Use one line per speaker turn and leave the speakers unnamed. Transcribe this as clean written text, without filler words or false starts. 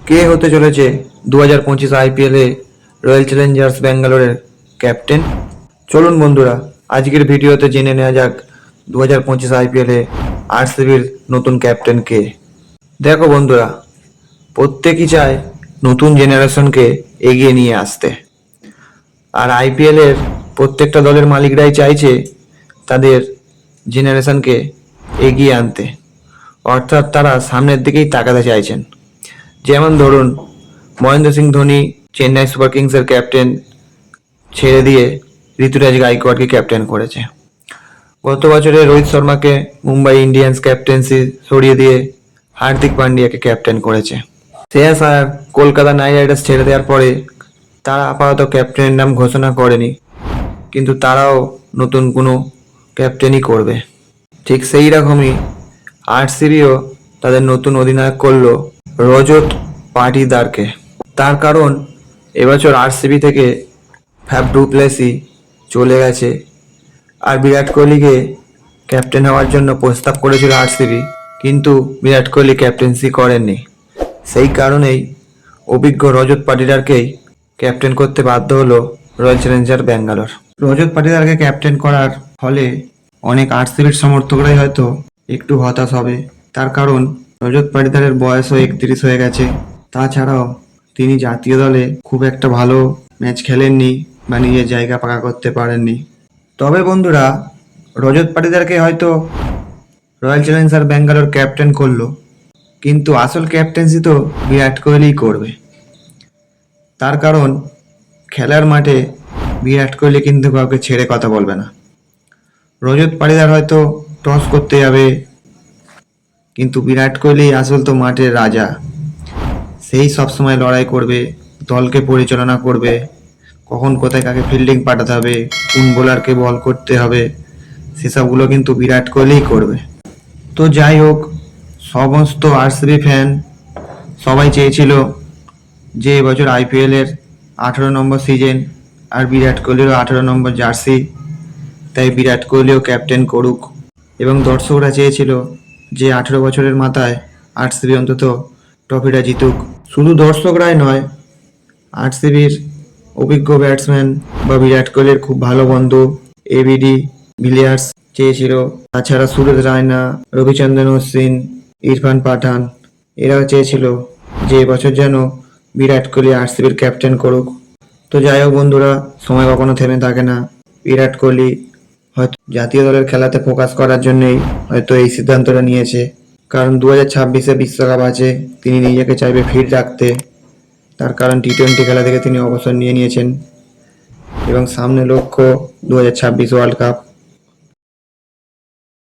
কে হতে চলেছে 2025 আইপিএলে রয়্যাল চ্যালেঞ্জার্স ব্যাঙ্গালোরের ক্যাপ্টেন? চলুন বন্ধুরা, আজকের ভিডিওতে জেনে নেওয়া যাক 2025 আইপিএলে আরসিবির নতুন ক্যাপ্টেন কে। দেখো বন্ধুরা, প্রত্যেকেই চায় নতুন জেনারেশনকে এগিয়ে নিয়ে আসতে, আর আইপিএলের প্রত্যেকটা দলের মালিকরাই চাইছে তাদের জেনারেশনকে এগিয়ে আনতে, অর্থাৎ তারা সামনের দিকেই তাকাতে চাইছেন। যেমন ধরুন, মহেন্দ্র সিং ধোনি চেন্নাই সুপার কিংসের ক্যাপ্টেন ছেড়ে দিয়ে ঋতুরাজ গাইকোয়াড়কে ক্যাপ্টেন করেছে। গত বছরে রোহিত শর্মাকে মুম্বাই ইন্ডিয়ান্স ক্যাপ্টেন্সি সরিয়ে দিয়ে হার্দিক পান্ডিয়াকে ক্যাপ্টেন করেছে। শ্রেয়াস আয়ার কলকাতা নাইট রাইডার্স ছেড়ে দেওয়ার পরে তারা আপাতত ক্যাপ্টেনের নাম ঘোষণা করেনি, কিন্তু তারাও নতুন কোনো ক্যাপ্টেনই করবে। ঠিক সেই রকমই আরসিবিও তাদের নতুন অধিনায়ক করলো রজত পাটিদারকে। তার কারণ, এবছর আরসিবি থেকে ফ্যাফ ডু প্লেসি চলে গেছে, আর বিরাট কোহলিকে ক্যাপ্টেন হওয়ার জন্য প্রস্তাব করেছিল আরসিবি, কিন্তু বিরাট কোহলি ক্যাপ্টেন্সি করেননি। সেই কারণেই অভিজ্ঞ রজত পাটিদারকেই ক্যাপ্টেন করতে বাধ্য হলো রয়্যাল চ্যালেঞ্জার ব্যাঙ্গালোর। রজত পাটিদারকে ক্যাপ্টেন করার ফলে অনেক আরসিবির সমর্থকরাই হয়তো একটু হতাশ হবে, তার কারণ রজত পাটিদারের বয়সও 31 হয়ে গেছে। তাছাড়াও তিনি জাতীয় দলে খুব একটা ভালো ম্যাচ খেলেননি বা নিজের জায়গা পাকা করতে পারেননি। তবে বন্ধুরা, রজত পাটিদারকে হয়তো রয়্যাল চ্যালেঞ্জার ব্যাঙ্গালোর ক্যাপ্টেন করলো, কিন্তু আসল ক্যাপ্টেন্সি তো বিরাট কোহলিই করবে। তার কারণ, খেলার মাঠে বিরাট কোহলি কিন্তু কাউকে ছেড়ে কথা বলবে না। রজত পাটিদার হয়তো টস করতে যাবে, কিন্তু বিরাট কোহলি আসল তো মাঠের রাজা। সেই সবসময় লড়াই করবে, দলকে পরিচালনা করবে, কখন কোথায় কাকে ফিল্ডিং পাঠাতে হবে, কোন বোলারকে বল করতে হবে, সেসবগুলো কিন্তু বিরাট কোহলিই করবে। তো যাই হোক, সমস্ত আরসিবি ফ্যান সবাই চেয়েছিল যে এবছর আইপিএলের 18 নম্বর সিজন আর বিরাট কোহলিরও 18 নম্বর জার্সি, তাই বিরাট কোহলিও ক্যাপ্টেন করুক। এবং দর্শকরা চেয়েছিল যে 18 বছরের মাথায় আরসিবি অন্তত ট্রফিটা জিতুক। শুধু দর্শকরাই নয়, আরসিবির অভিজ্ঞ ব্যাটসম্যান বা বিরাট কোহলির খুব ভালো বন্ধু এবিডি ভিলিয়ার্স চেয়েছিল। তাছাড়া সুরেশ রায়না, রবিচন্দ্রন অশ্বিন, ইরফান পাঠান এরাও চেয়েছিল যে এবছর যেন বিরাট কোহলি আরসিবির ক্যাপ্টেন করুক। তো যাই হোক বন্ধুরা, সময় কখনো থেমে থাকে না। বিরাট কোহলি হয়তো জাতীয় দলের খেলাতে ফোকাস করার জন্যই হয়তো এই সিদ্ধান্তটা নিয়েছে, কারণ 2026-এ বিশ্বকাপ আছে, তিনি নিজেকে চাইবে ফিট রাখতে। তার কারণ টি-20 খেলা থেকে তিনি অবসর নিয়ে নিয়েছেন এবং সামনে লক্ষ্য 2026 ওয়ার্ল্ড কাপ।